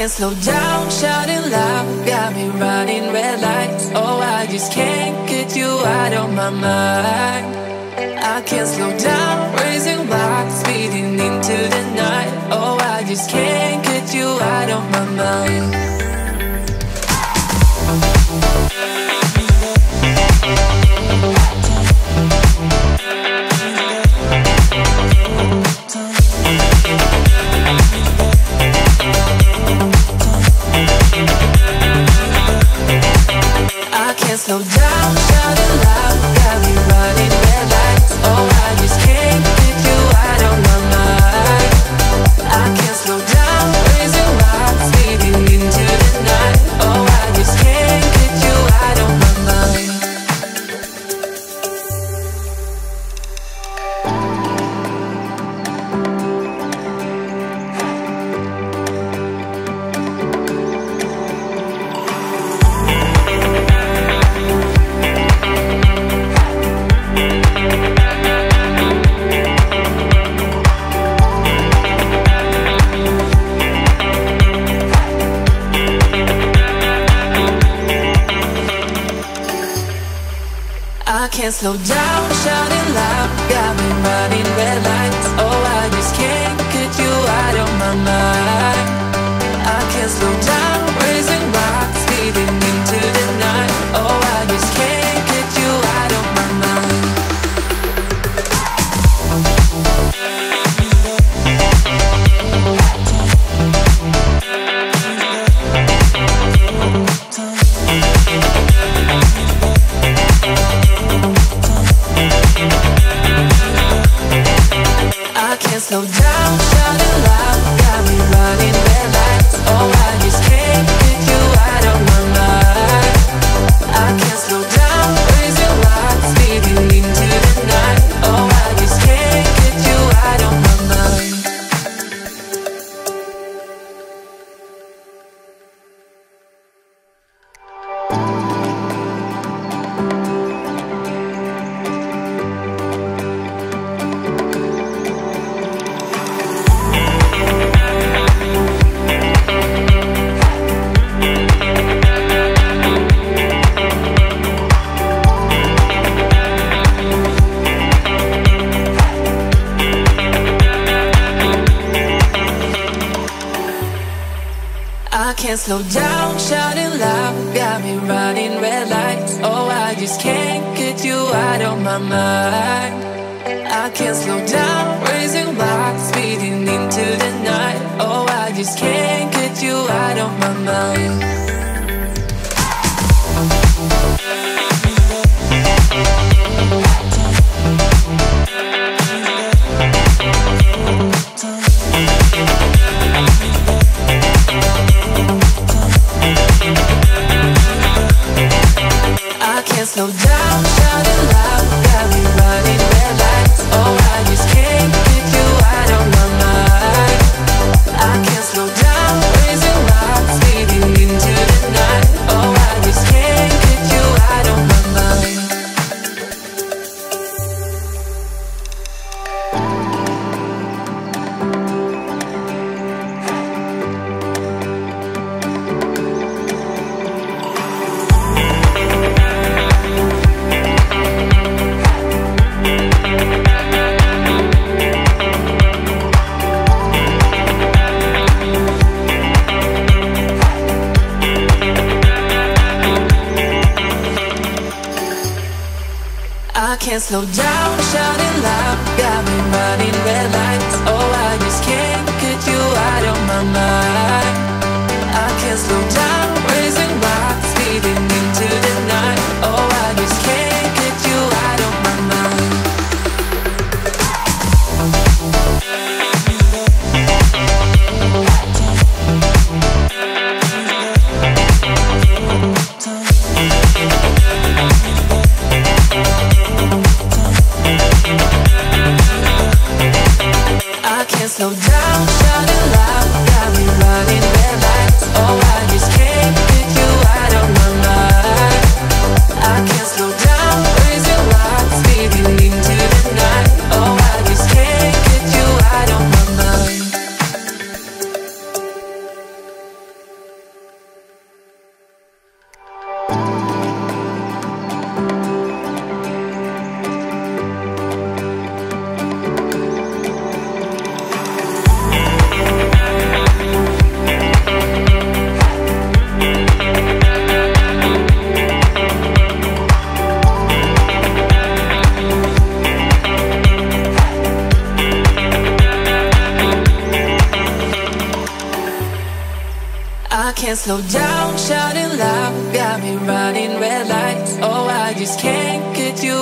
can't slow down, shouting loud, got me running red lights. Oh, I just can't get you out of my mind. I can't slow down, raising rocks, speeding into the night. Oh, I just can't get you out of my mind. I can't slow down, shouting loud, got me running red lights. Oh, I just can't get you out of my mind. I can't slow down, raising rocks, speeding into the night. Oh, I just can't get you out of my mind. I can't slow down, shouting loud, got me running red lights. Oh, I just can't get you out of my mind. I can't slow down, raising rocks, speeding into the night. Oh, I just can't get you out of my mind. I can't slow down, shouting loud, got me running red lights. Oh, I just can't get you out of my mind. I can't slow down, raising rocks, speeding into the night. Oh, I just can't get you out of my mind. I can't slow down, shouting loud, got me running red lights. Oh, I just can't get you out of my mind. I can't slow down, raising rocks, speeding into the night. Oh, I just can't get you out of my mind. I can't slow down, shouting loud, got me running red lights. Oh, I just can't get you out of my mind. I can't slow down, raising rocks, speeding into the night. Oh, I just can't get you out of my mind. I can't slow down, shouting loud, got me running red lights. Oh, I just can't get you out of my mind. I can't slow down, raising rocks, speeding into the night. Oh, I just can't get you out of my mind. I can't slow down, shouting loud, got me running slow down, shouting loud, got me running red lights. Oh, I just can't get you